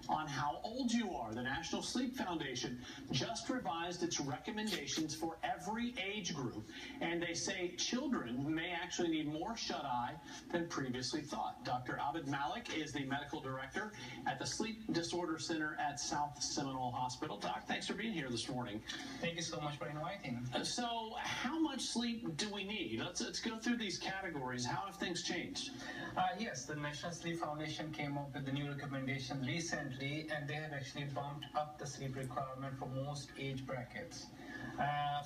on how old you are. The National Sleep Foundation just revised its recommendations for every age group, and they say children may actually need more shut-eye than previously thought. Dr. Abid Malik is the medical director at the Sleep Disorder Center at South Seminole Hospital. Doc, thanks for being here this morning. Thank you so much for inviting. So how much sleep do we need? Let's go through these categories. How have things changed? Yes, the National Sleep Foundation came up with the new recommendations recently, and they have actually bumped up the sleep requirement for most age brackets.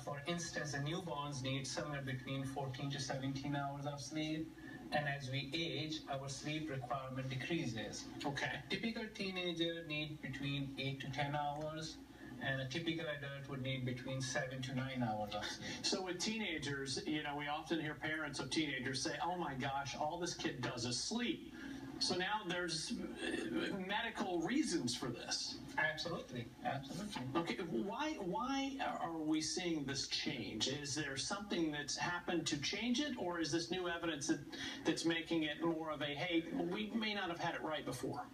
For instance, the newborns need somewhere between 14 to 17 hours of sleep, and as we age, our sleep requirement decreases. Okay. A typical teenager needs between 8 to 10 hours, and a typical adult would need between 7 to 9 hours of sleep. So with teenagers, we often hear parents of teenagers say, oh my gosh, all this kid does is sleep. So now there's medical reasons for this. Absolutely, absolutely. Okay, why are we seeing this change? Is there something that's happened to change it, or is this new evidence that's making it more of a, hey, we may not have had it right before?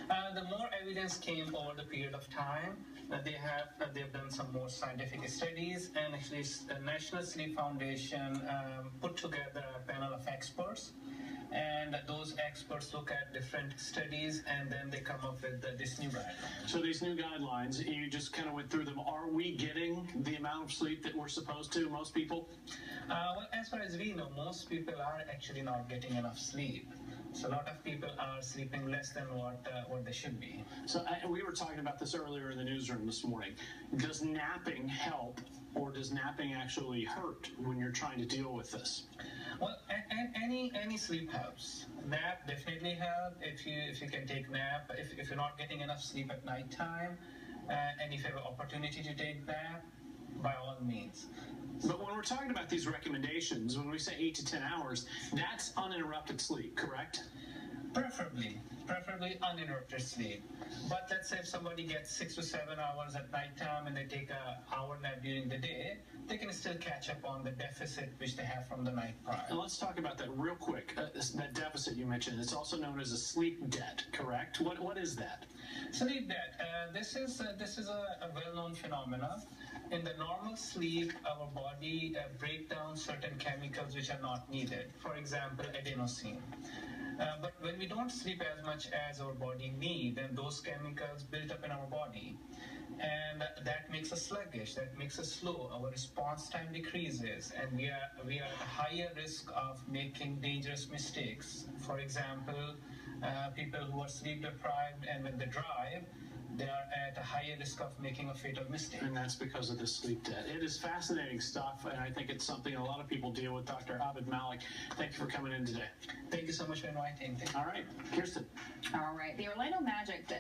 The more evidence came over the period of time, they've done some more scientific studies, and actually the National Sleep Foundation put together a panel of experts, and those experts look at different studies, and then they come up with this new guideline. So these new guidelines, you just kind of went through them. Are we getting the amount of sleep that we're supposed to, most people? Well, as far as we know, most people are actually not getting enough sleep. So a lot of people are sleeping less than what they should be. So we were talking about this earlier in the newsroom this morning. Does napping help, or does napping actually hurt when you're trying to deal with this? Well, any sleep helps. Nap definitely helps if you can take nap. If you're not getting enough sleep at nighttime, and if you have an opportunity to take nap, by all means. But when we're talking about these recommendations, when we say 8 to 10 hours, that's uninterrupted sleep, correct? Preferably uninterrupted sleep. But let's say if somebody gets 6 to 7 hours at nighttime and they take an hour nap during the day, they can still catch up on the deficit which they have from the night prior. And let's talk about that real quick. That deficit you mentioned, it's also known as a sleep debt, correct? What is that? Sleep debt. This is a well-known phenomenon. In the normal sleep, our body breaks down certain chemicals which are not needed. For example, adenosine. But when we don't sleep as much as our body needs, then those chemicals build up in our body. And that makes us sluggish, that makes us slow. Our response time decreases, and we are at a higher risk of making dangerous mistakes. For example, people who are sleep deprived and when they drive, they are at a higher risk of making a fatal mistake. And that's because of the sleep debt. It is fascinating stuff, and I think it's something a lot of people deal with. Dr. Abid Malik, thank you for coming in today. Thank you so much for inviting me. All right, Kirsten. All right, the Orlando Magic